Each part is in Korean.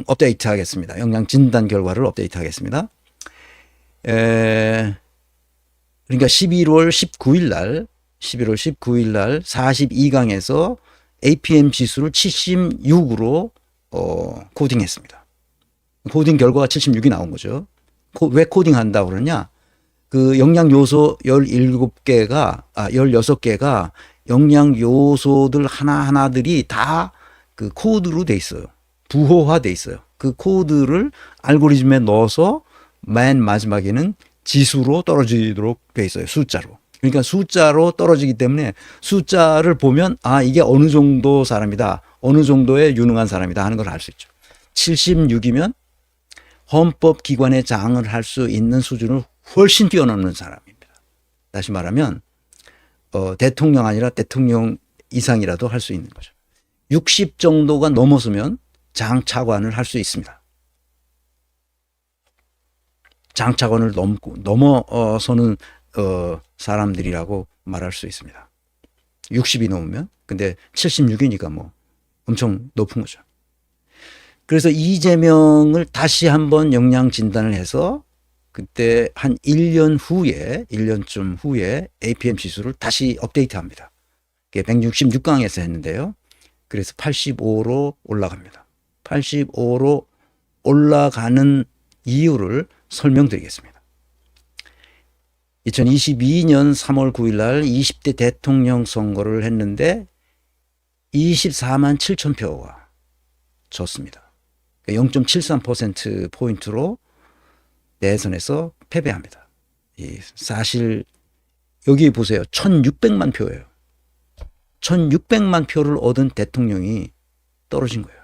업데이트 하겠습니다. 영양 진단 결과를 업데이트 하겠습니다. 그러니까 11월 19일 날 42강에서 APM 지수를 76으로 코딩했습니다. 코딩 결과가 76이 나온 거죠. 왜 코딩한다고 그러냐? 그 영양 요소 16개가 영양 요소들 하나하나들이 다 그 코드로 돼 있어요. 부호화돼 있어요. 그 코드를 알고리즘에 넣어서 맨 마지막에는 지수로 떨어지도록 돼 있어요. 숫자로. 그러니까 숫자로 떨어지기 때문에 숫자를 보면 이게 어느 정도 사람이다. 어느 정도의 유능한 사람이다 하는 걸 알 수 있죠. 76이면 헌법기관의 장을 할 수 있는 수준을 훨씬 뛰어넘는 사람입니다. 다시 말하면 대통령 아니라 대통령 이상이라도 할 수 있는 거죠. 60 정도가 넘었으면 장차관을 할 수 있습니다. 장차관을 넘어서는 사람들이라고 말할 수 있습니다. 60이 넘으면. 근데 76이니까 뭐 엄청 높은 거죠. 그래서 이재명을 다시 한번 영양 진단을 해서 그때 한 1년쯤 후에 APM 지수를 다시 업데이트합니다. 166강에서 했는데요. 그래서 85로 올라갑니다. 85로 올라가는 이유를 설명드리겠습니다. 2022년 3월 9일 날 20대 대통령 선거를 했는데 24만 7천 표가 졌습니다. 0.73%포인트로 대선에서 패배합니다. 사실 여기 보세요. 1600만 표예요. 1600만 표를 얻은 대통령이 떨어진 거예요.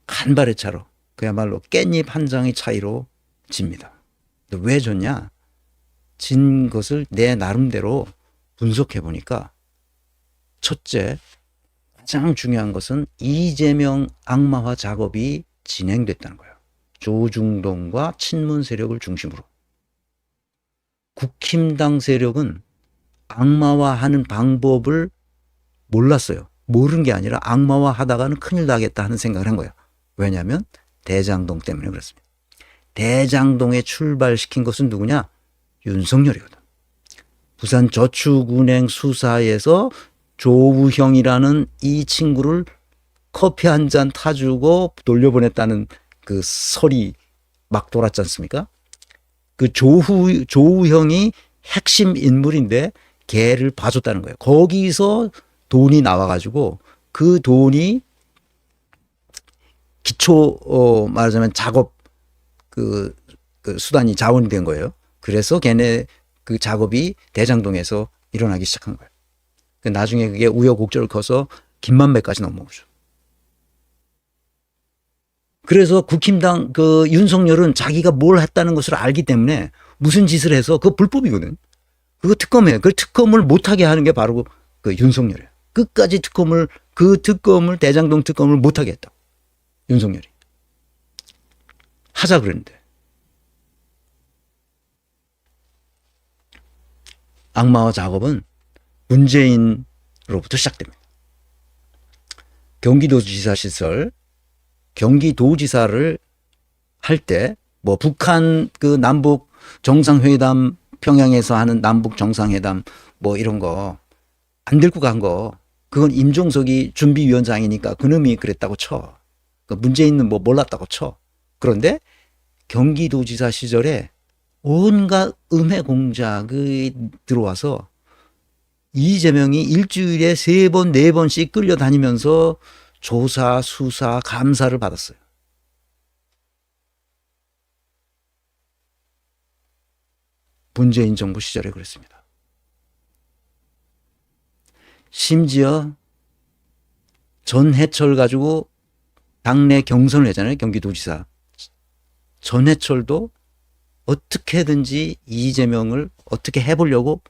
간발의 차로, 그야말로 깻잎 한 장의 차이로 집니다. 왜 졌냐? 진 것을 내 나름대로 분석해 보니까 첫째, 가장 중요한 것은 이재명 악마화 작업이 진행됐다는 거예요. 조중동과 친문 세력을 중심으로. 국힘당 세력은 악마화하는 방법을 몰랐어요. 모르는 게 아니라 악마화하다가는 큰일 나겠다 하는 생각을 한 거예요. 왜냐하면 대장동 때문에 그렇습니다. 대장동에 출발시킨 것은 누구냐? 윤석열이거든. 부산저축은행 수사에서 조우형이라는 이 친구를 커피 한 잔 타주고 돌려보냈다는 그 설이 막 돌았지 않습니까? 그 조우형이 핵심 인물인데 걔를 봐줬다는 거예요. 거기서 돈이 나와가지고 그 돈이 기초 말하자면 작업 그 수단이 자원이 된 거예요. 그래서 걔네 그 작업이 대장동에서 일어나기 시작한 거예요. 나중에 그게 우여곡절을 커서 김만배까지 넘어오죠. 그래서 국힘당 그 윤석열은 자기가 뭘 했다는 것을 알기 때문에 무슨 짓을 해서 그거 불법이거든. 그거 특검이에요. 그 특검을 못하게 하는 게 바로 그 윤석열이에요. 끝까지 대장동 특검을 못하게 했다. 윤석열이. 하자 그랬는데. 악마화 작업은 문재인으로부터 시작됩니다. 경기도지사 시절, 경기도지사를 할 때 뭐 북한 그 남북 정상회담 평양에서 하는 남북 정상회담 뭐 이런 거 안 들고 간 거 그건 임종석이 준비위원장이니까 그놈이 그랬다고 쳐. 문재인은 뭐 몰랐다고 쳐. 그런데 경기도지사 시절에 온갖 음해 공작이 들어와서 이재명이 일주일에 3번, 4번씩 끌려다니면서 조사, 수사, 감사를 받았어요. 문재인 정부 시절에 그랬습니다. 심지어 전해철 가지고 당내 경선을 했잖아요. 경기도지사. 전해철도 어떻게든지 이재명을 어떻게 해보려고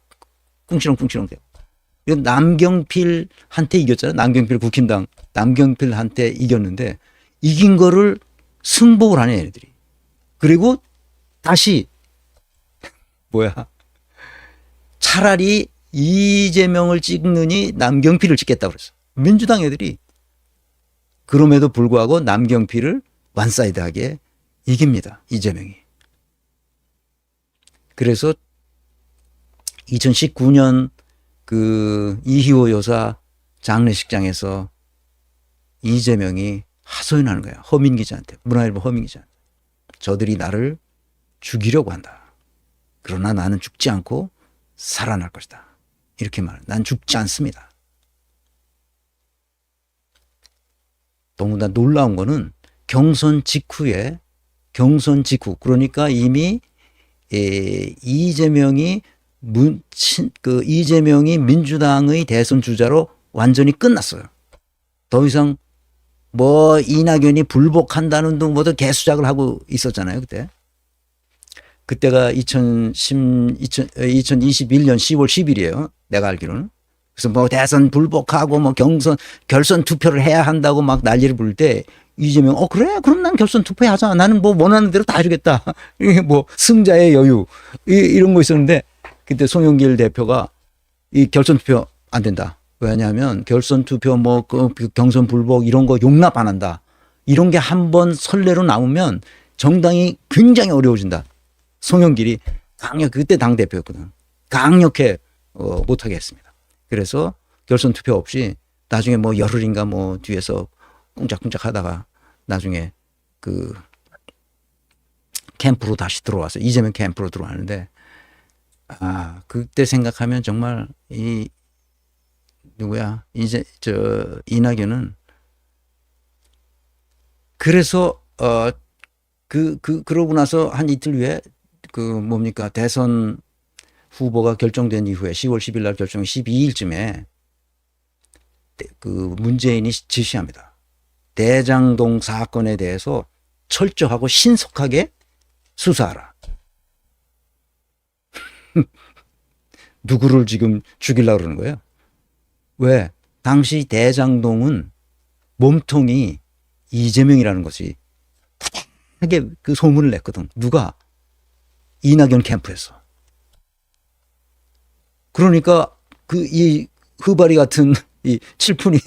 꿍시렁꿍시렁 돼요. 남경필한테 이겼잖아요. 남경필 국힘당. 남경필한테 이겼는데 이긴 거를 승복을 하네 얘네들이. 그리고 다시 차라리 이재명을 찍느니 남경필을 찍겠다고 그랬어. 민주당 애들이. 그럼에도 불구하고 남경필을 완사이드하게 이깁니다. 이재명이. 그래서 2019년 그 이희호 여사 장례식장에서 이재명이 하소연하는 거야. 허민 기자한테. 문화일보 허민 기자한테. 저들이 나를 죽이려고 한다. 그러나 나는 죽지 않고 살아날 것이다. 이렇게 말해. 난 죽지 않습니다. 너무나 놀라운 거는 경선 직후 그러니까 이미 이재명이 민주당의 대선 주자로 완전히 끝났어요. 더 이상 뭐 이낙연이 불복한다는 등 뭐든 개수작을 하고 있었잖아요. 그때가 2021년 10월 10일이에요. 내가 알기로는. 그래서 뭐 대선 불복하고 뭐 결선 투표를 해야 한다고 막 난리를 부를 때 이재명 그래 그럼 난 결선 투표하자. 나는 뭐 원하는 대로 다 해주겠다. 이게 뭐 승자의 여유 이런 거 있었는데 그때 송영길 대표가 이 결선 투표 안 된다. 왜냐하면 결선 투표 뭐 경선 불복 이런 거 용납 안 한다. 이런 게 한번 선례로 나오면 정당이 굉장히 어려워진다. 송영길이 그때 당 대표였거든. 강력해 못하게 했습니다. 그래서 결선 투표 없이 나중에 뭐 열흘인가 뭐 뒤에서 꿍짝꿍짝 하다가 나중에 그 캠프로 다시 들어와서 이재명 캠프로 들어왔는데 그때 생각하면 정말 이낙연은 그래서 그러고 나서 한 이틀 후에 대선 후보가 결정된 이후에 10월 10일 날 결정 12일쯤에 문재인이 지시합니다. 대장동 사건에 대해서 철저하고 신속하게 수사하라. 누구를 지금 죽이려고 그러는 거예요? 왜? 당시 대장동은 몸통이 이재명이라는 것이 하게 그 소문을 냈거든. 누가? 이낙연 캠프에서. 그러니까 이 흐바리 같은 이 칠푼이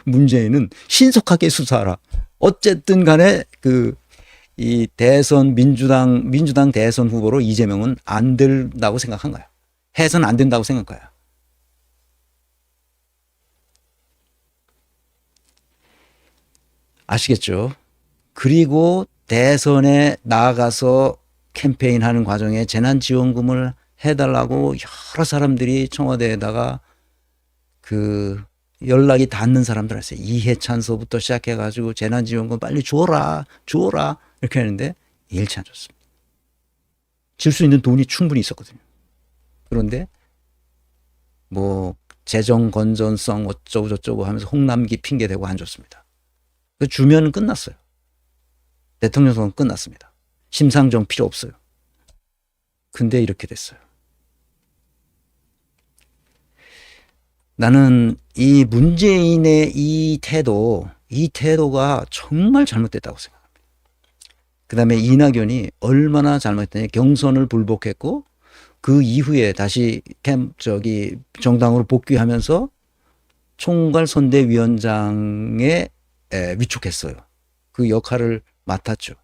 문재인은 신속하게 수사하라. 어쨌든 간에 이 민주당 대선 후보로 이재명은 안 된다고 생각한 거야. 해서는 안 된다고 생각한 거야. 아시겠죠? 그리고 대선에 나아가서 캠페인하는 과정에 재난지원금을 해달라고 여러 사람들이 청와대에다가 연락이 닿는 사람들 했어요. 이해찬서부터 시작해가지고 재난지원금 빨리 줘라 이렇게 했는데 일치 안 줬습니다. 줄 수 있는 돈이 충분히 있었거든요. 그런데 뭐 재정 건전성 어쩌고 저쩌고 하면서 홍남기 핑계대고 안 줬습니다. 주면은 끝났어요. 대통령 선거 끝났습니다. 심상정 필요 없어요. 근데 이렇게 됐어요. 나는 이 문재인의 이 태도가 정말 잘못됐다고 생각합니다. 그 다음에 이낙연이 얼마나 잘못했더니 경선을 불복했고 그 이후에 다시 정당으로 복귀하면서 총괄선대위원장에 위촉했어요. 그 역할을 맡았죠.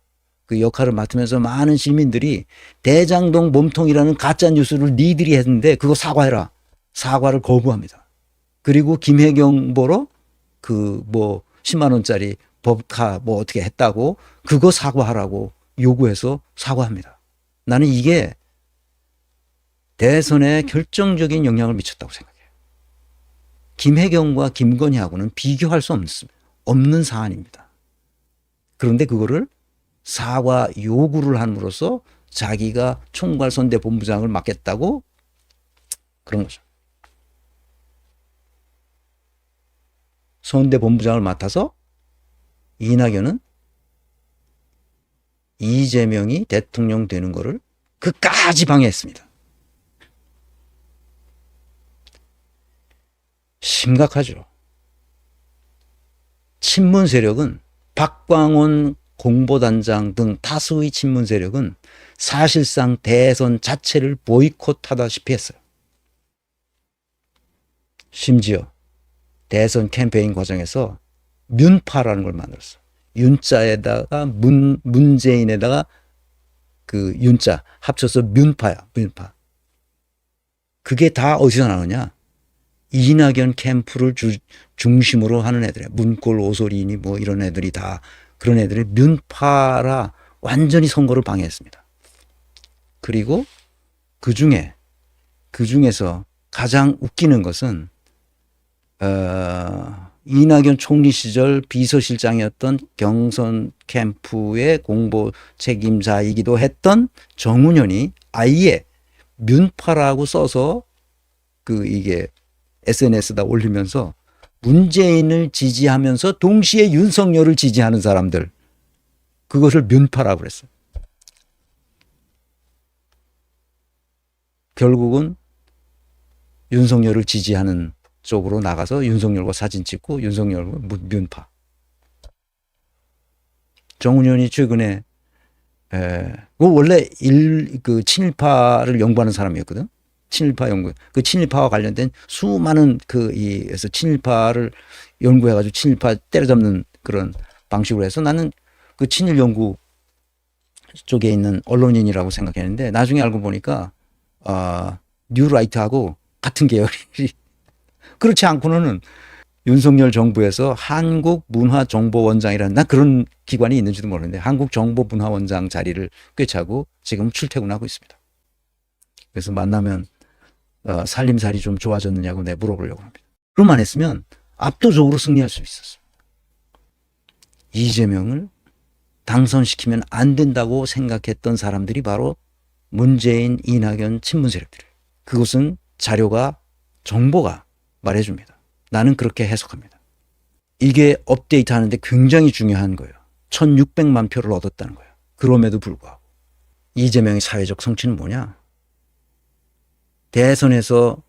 그 역할을 맡으면서 많은 시민들이 대장동 몸통이라는 가짜 뉴스를 니들이 했는데 그거 사과해라. 사과를 거부합니다. 그리고 김혜경 보러 10만 원짜리 법카 어떻게 했다고 그거 사과하라고 요구해서 사과합니다. 나는 이게 대선에 결정적인 영향을 미쳤다고 생각해요. 김혜경과 김건희하고는 비교할 수 없는 사안입니다. 그런데 그거를 사과 요구를 함으로써 자기가 총괄선대본부장을 맡겠다고 그런 거죠. 선대본부장을 맡아서 이낙연은 이재명이 대통령 되는 거를 그까지 방해했습니다. 심각하죠. 친문 세력은 박광온 공보단장 등 다수의 친문 세력은 사실상 대선 자체를 보이콧하다시피 했어요. 심지어 대선 캠페인 과정에서 윤파라는 걸 만들었어. 윤자에다가 문재인에다가 그 윤자 합쳐서 윤파야, 윤파. 그게 다 어디서 나오냐? 이낙연 캠프를 중심으로 하는 애들이야. 문골 오소리니 뭐 이런 애들이 다 그런 애들이 윤파라 완전히 선거를 방해했습니다. 그리고 그중에서 가장 웃기는 것은 이낙연 총리 시절 비서실장이었던 경선 캠프의 공보 책임자이기도 했던 정운현이 아예 윤파라고 써서 이게 SNS에다 올리면서 문재인을 지지하면서 동시에 윤석열을 지지하는 사람들, 그것을 문파라고 그랬어요. 결국은 윤석열을 지지하는 쪽으로 나가서 윤석열과 사진 찍고 윤석열과 문파. 정운현이 최근에 원래 친일파를 연구하는 사람이었거든. 친일파 연구. 그 친일파와 관련된 수많은 에서 친일파를 연구해가지고 친일파 때려잡는 그런 방식으로 해서 나는 그 친일 연구 쪽에 있는 언론인이라고 생각했는데 나중에 알고 보니까 뉴라이트하고 같은 계열이 그렇지 않고는 윤석열 정부에서 한국문화정보원장이라는 난 그런 기관이 있는지도 모르는데 한국정보문화원장 자리를 꿰차고 지금 출퇴근하고 있습니다. 그래서 만나면 살림살이 좀 좋아졌느냐고 내가 물어보려고 합니다. 그것만 했으면 압도적으로 승리할 수 있었어요. 이재명을 당선시키면 안 된다고 생각했던 사람들이 바로 문재인, 이낙연 친문 세력들이에요. 그것은 자료가 정보가 말해줍니다. 나는 그렇게 해석합니다. 이게 업데이트하는데 굉장히 중요한 거예요. 1600만 표를 얻었다는 거예요. 그럼에도 불구하고 이재명의 사회적 성취는 뭐냐? 대선에서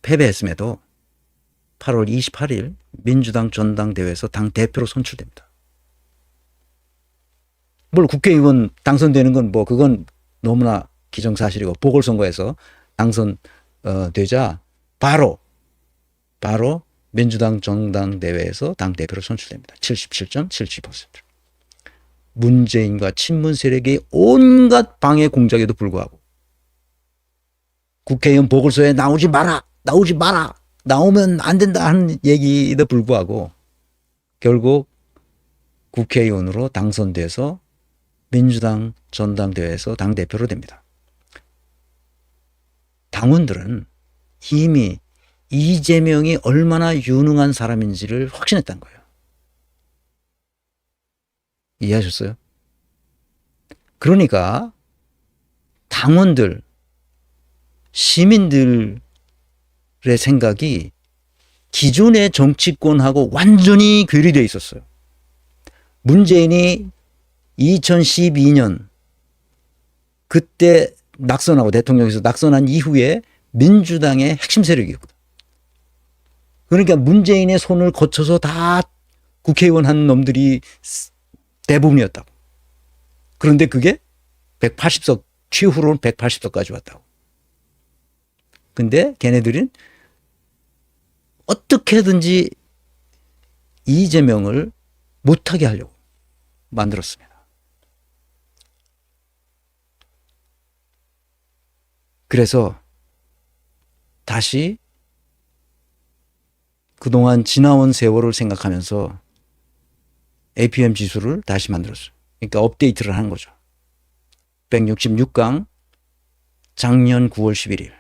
패배했음에도 8월 28일 민주당 전당대회에서 당대표로 선출됩니다. 뭘 국회의원 당선되는 건 뭐 그건 너무나 기정사실이고 보궐선거에서 당선되자 바로 민주당 전당대회에서 당대표로 선출됩니다. 77.72%. 문재인과 친문 세력의 온갖 방해 공작에도 불구하고 국회의원 보궐소에 나오지 마라, 나오면 안 된다 하는 얘기에도 불구하고 결국 국회의원으로 당선돼서 민주당 전당대회에서 당대표로 됩니다. 당원들은 이미 이재명이 얼마나 유능한 사람인지를 확신했다는 거예요. 이해하셨어요? 그러니까 당원들, 시민들의 생각이 기존의 정치권하고 완전히 괴리되어 있었어요. 문재인이 2012년 그때 낙선하고 대통령에서 낙선한 이후에 민주당의 핵심 세력이었거든. 그러니까 문재인의 손을 거쳐서 다 국회의원 한 놈들이 대부분이었다고. 그런데 그게 180석, 최후로는 180석까지 왔다고. 근데 걔네들은 어떻게든지 이재명을 못하게 하려고 만들었습니다. 그래서 다시 그동안 지나온 세월을 생각하면서 APM 지수를 다시 만들었어요. 그러니까 업데이트를 하는 거죠. 166강 작년 9월 11일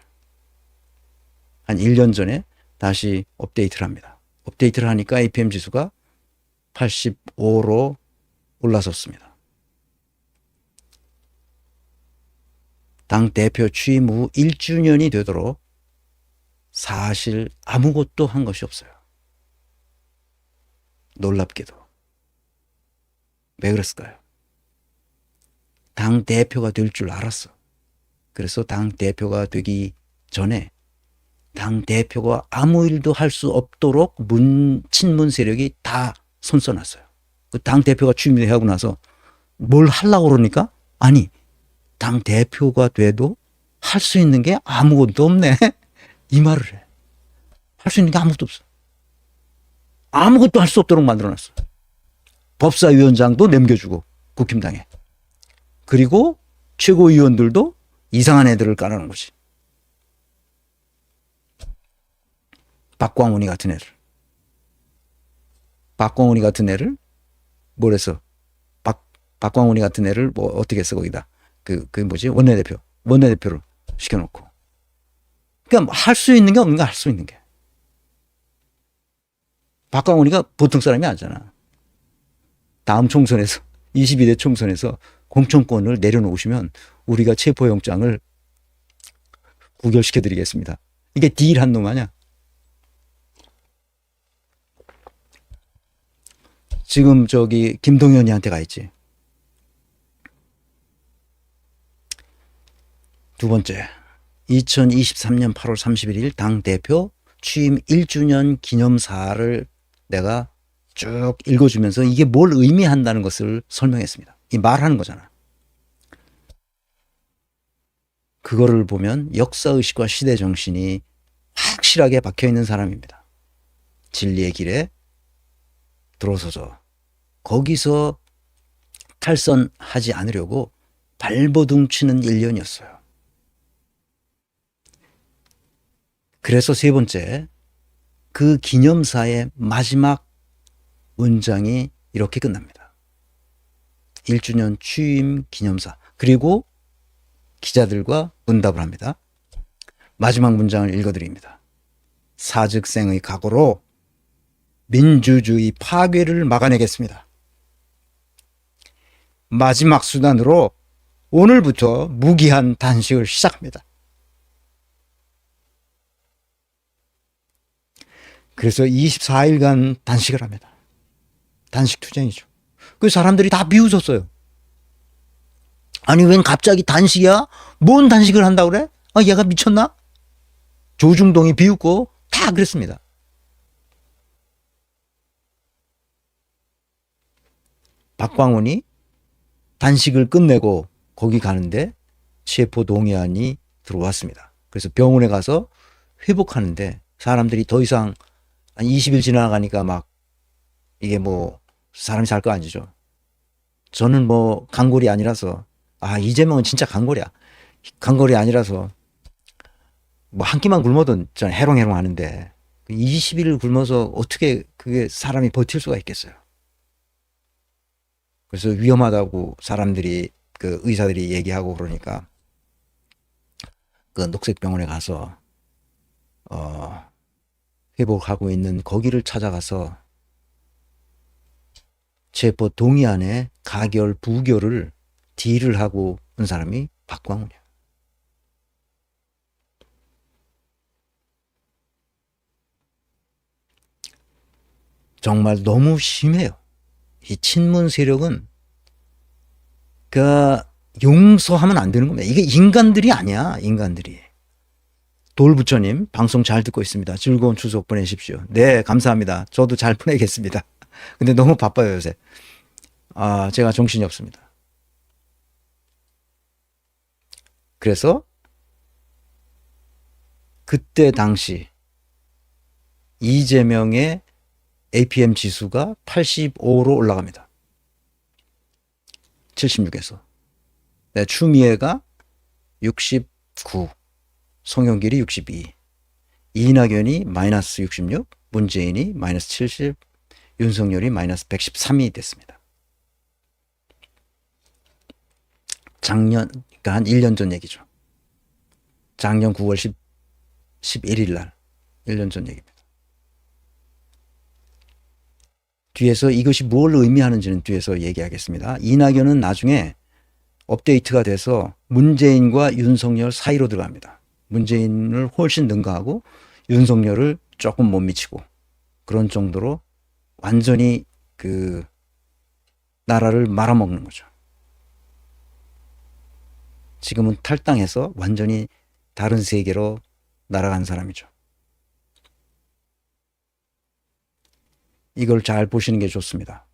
한 1년 전에 다시 업데이트를 합니다. 업데이트를 하니까 APM 지수가 85로 올라섰습니다. 당대표 취임 후 1주년이 되도록 사실 아무것도 한 것이 없어요. 놀랍게도. 왜 그랬을까요? 당대표가 될 줄 알았어. 그래서 당대표가 되기 전에 당대표가 아무 일도 할 수 없도록 친문 세력이 다 손써놨어요. 그 당대표가 취임하고 나서 뭘 하려고 그러니까 아니 당대표가 돼도 할 수 있는 게 아무것도 없네. 이 말을 해. 할 수 있는 게 아무것도 없어. 아무것도 할 수 없도록 만들어놨어. 법사위원장도 넘겨주고 국힘당에. 그리고 최고위원들도 이상한 애들을 깔아놓은 거지. 박광훈이 같은 애를. 박광훈이 같은 애를 뭘 했어? 박광훈이 같은 애를 뭐 어떻게 했어 거기다. 그 뭐지? 원내대표를 시켜놓고. 그러니까 할 수 있는 게 없는 거 할 수 있는 게. 박광훈이가 보통 사람이 아니잖아. 다음 총선에서 22대 총선에서 공천권을 내려놓으시면 우리가 체포영장을 구결시켜드리겠습니다. 이게 딜한 놈 아니야? 지금 저기 김동연이한테 가 있지. 두 번째, 2023년 8월 31일 당대표 취임 1주년 기념사를 내가 쭉 읽어주면서 이게 뭘 의미한다는 것을 설명했습니다. 이 말하는 거잖아. 그거를 보면 역사의식과 시대정신이 확실하게 박혀있는 사람입니다. 진리의 길에 들어서서 거기서 탈선하지 않으려고 발버둥 치는 1년이었어요. 그래서 세 번째, 그 기념사의 마지막 문장이 이렇게 끝납니다. 1주년 취임 기념사. 그리고 기자들과 문답을 합니다. 마지막 문장을 읽어드립니다. 사즉생의 각오로 민주주의 파괴를 막아내겠습니다. 마지막 수단으로 오늘부터 무기한 단식을 시작합니다. 그래서 24일간 단식을 합니다. 단식 투쟁이죠. 그 사람들이 다 비웃었어요. 아니 웬 갑자기 단식이야? 뭔 단식을 한다고 그래? 아 얘가 미쳤나? 조중동이 비웃고 다 그랬습니다. 박광훈이 단식을 끝내고 거기 가는데 체포 동의안이 들어왔습니다. 그래서 병원에 가서 회복하는데 사람들이 더 이상 한 20일 지나가니까 막 이게 뭐 사람이 살 거 아니죠. 저는 뭐 강골이 아니라서 이재명은 진짜 강골이야. 강골이 아니라서 뭐 한 끼만 굶어도 저는 해롱해롱 하는데 20일을 굶어서 어떻게 그게 사람이 버틸 수가 있겠어요. 그래서 위험하다고 사람들이 그 의사들이 얘기하고 그러니까 그 녹색병원에 가서 회복하고 있는 거기를 찾아가서 체포 동의안에 가결 부결을 딜을 하고 온 사람이 박광훈이야. 정말 너무 심해요. 이 친문 세력은 그 용서하면 안 되는 겁니다. 이게 인간들이 아니야. 인간들이. 돌부처님 방송 잘 듣고 있습니다. 즐거운 추석 보내십시오. 네 감사합니다. 저도 잘 보내겠습니다. 근데 너무 바빠요 요새. 제가 정신이 없습니다. 그래서 그때 당시 이재명의 APM 지수가 85로 올라갑니다. 76에서. 네, 추미애가 69, 송영길이 62, 이낙연이 마이너스 66, 문재인이 마이너스 70, 윤석열이 마이너스 113이 됐습니다. 작년, 그러니까 한 1년 전 얘기죠. 작년 9월 11일 날, 1년 전 얘기입니다. 뒤에서 이것이 뭘 의미하는지는 뒤에서 얘기하겠습니다. 이낙연은 나중에 업데이트가 돼서 문재인과 윤석열 사이로 들어갑니다. 문재인을 훨씬 능가하고 윤석열을 조금 못 미치고 그런 정도로 완전히 그 나라를 말아먹는 거죠. 지금은 탈당해서 완전히 다른 세계로 날아간 사람이죠. 이걸 잘 보시는 게 좋습니다.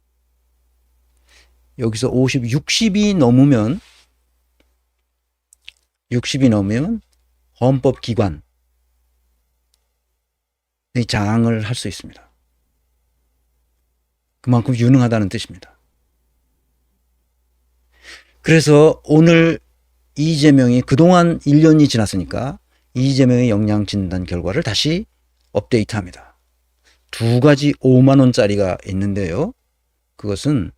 여기서 60이 넘으면 헌법기관 장을 할 수 있습니다. 그만큼 유능하다는 뜻입니다. 그래서 오늘 이재명이 그동안 1년이 지났으니까 이재명의 역량 진단 결과를 다시 업데이트합니다. 두 가지 5만 원짜리가 있는데요. 그것은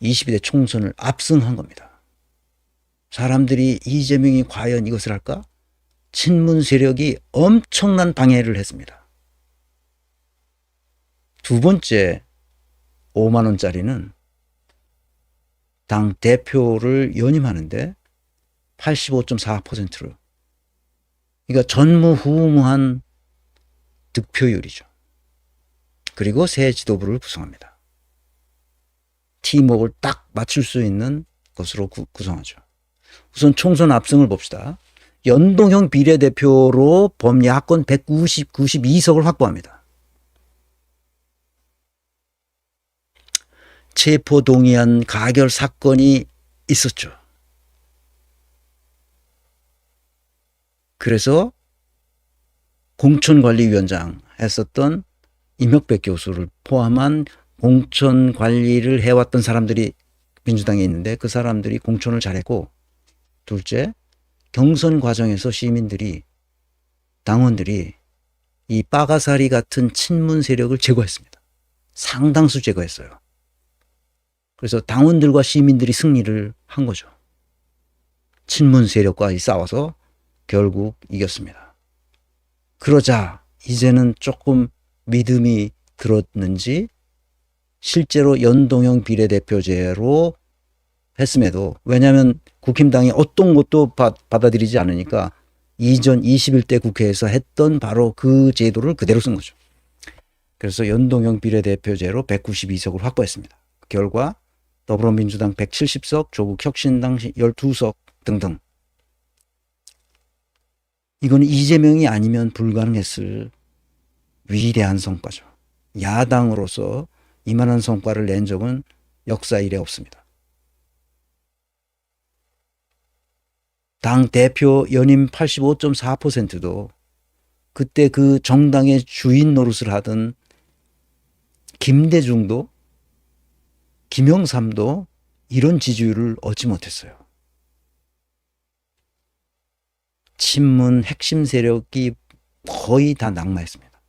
22대 총선을 압승한 겁니다. 사람들이 이재명이 과연 이것을 할까? 친문 세력이 엄청난 방해를 했습니다. 두 번째 5만 원짜리는 당 대표를 연임하는데 85.4%로, 그러니까 전무후무한 득표율이죠. 그리고 새 지도부를 구성합니다. 팀워크를 딱 맞출 수 있는 것으로 구성하죠. 우선 총선 압승을 봅시다. 연동형 비례대표로 범야권 192석을 확보합니다. 체포동의안 가결 사건이 있었죠. 그래서 공천관리위원장 했었던 임혁백 교수를 포함한 공천관리를 해왔던 사람들이 민주당에 있는데 그 사람들이 공천을 잘했고, 둘째, 경선 과정에서 시민들이, 당원들이 이 빠가사리 같은 친문 세력을 제거했습니다. 상당수 제거했어요. 그래서 당원들과 시민들이 승리를 한 거죠. 친문 세력과 싸워서 결국 이겼습니다. 그러자 이제는 조금 믿음이 들었는지 실제로 연동형 비례대표제로 했음에도, 왜냐하면 국힘당이 어떤 것도 받아들이지 않으니까 이전 21대 국회에서 했던 바로 그 제도를 그대로 쓴 거죠. 그래서 연동형 비례대표제로 192석을 확보했습니다. 결과 더불어민주당 170석, 조국혁신당 12석 등등. 이건 이재명이 아니면 불가능했을 위대한 성과죠. 야당으로서 이만한 성과를 낸 적은 역사 이래 없습니다. 당 대표 연임 85.4%도 그때 그 정당의 주인 노릇을 하던 김대중도 김영삼도 이런 지지율을 얻지 못했어요. 친문 핵심 세력이 거의 다 낙마했습니다.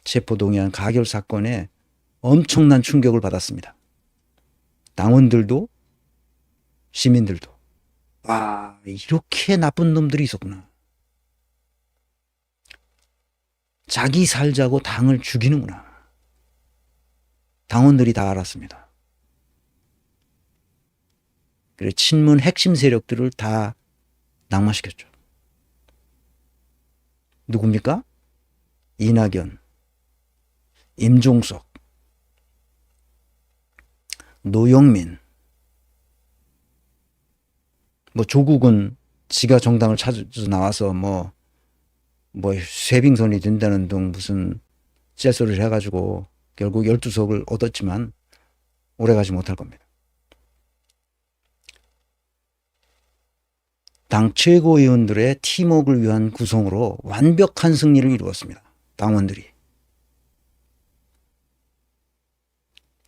체포동의안 가결 사건에 엄청난 충격을 받았습니다. 당원들도 시민들도. 와, 이렇게 나쁜 놈들이 있었구나. 자기 살자고 당을 죽이는구나. 당원들이 다 알았습니다. 그래, 친문 핵심 세력들을 다 낙마시켰죠. 누굽니까? 이낙연, 임종석, 노영민, 조국은 지가 정당을 찾아서 나와서 쇠빙선이 된다는 등 무슨 째소리를 해가지고 결국 12석을 얻었지만 오래가지 못할 겁니다. 당 최고위원들의 팀워크를 위한 구성으로 완벽한 승리를 이루었습니다. 당원들이.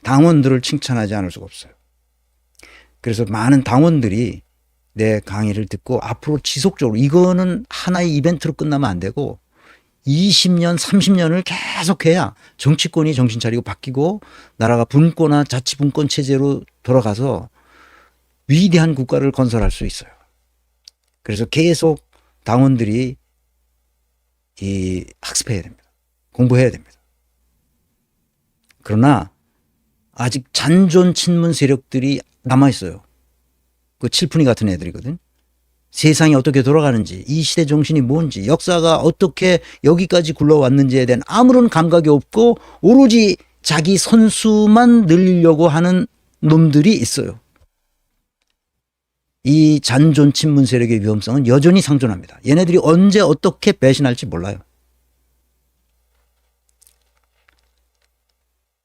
당원들을 칭찬하지 않을 수가 없어요. 그래서 많은 당원들이 내 강의를 듣고 앞으로 지속적으로, 이거는 하나의 이벤트로 끝나면 안 되고 20년, 30년을 계속해야 정치권이 정신 차리고 바뀌고 나라가 분권화, 자치분권 체제로 돌아가서 위대한 국가를 건설할 수 있어요. 그래서 계속 당원들이 학습해야 됩니다. 공부해야 됩니다. 그러나 아직 잔존 친문 세력들이 남아있어요. 그 칠푼이 같은 애들이거든. 세상이 어떻게 돌아가는지, 이 시대 정신이 뭔지, 역사가 어떻게 여기까지 굴러왔는지에 대한 아무런 감각이 없고 오로지 자기 선수만 늘리려고 하는 놈들이 있어요. 이 잔존 친문 세력의 위험성은 여전히 상존합니다. 얘네들이 언제 어떻게 배신할지 몰라요.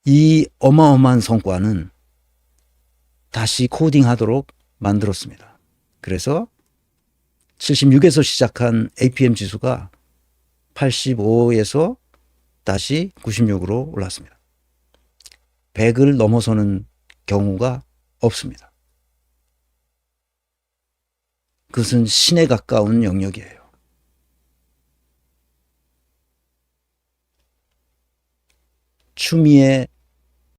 이 어마어마한 성과는 다시 코딩하도록 만들었습니다. 그래서 76에서 시작한 APM 지수가 85에서 다시 96으로 올랐습니다. 100을 넘어서는 경우가 없습니다. 그것은 신에 가까운 영역이에요. 추미애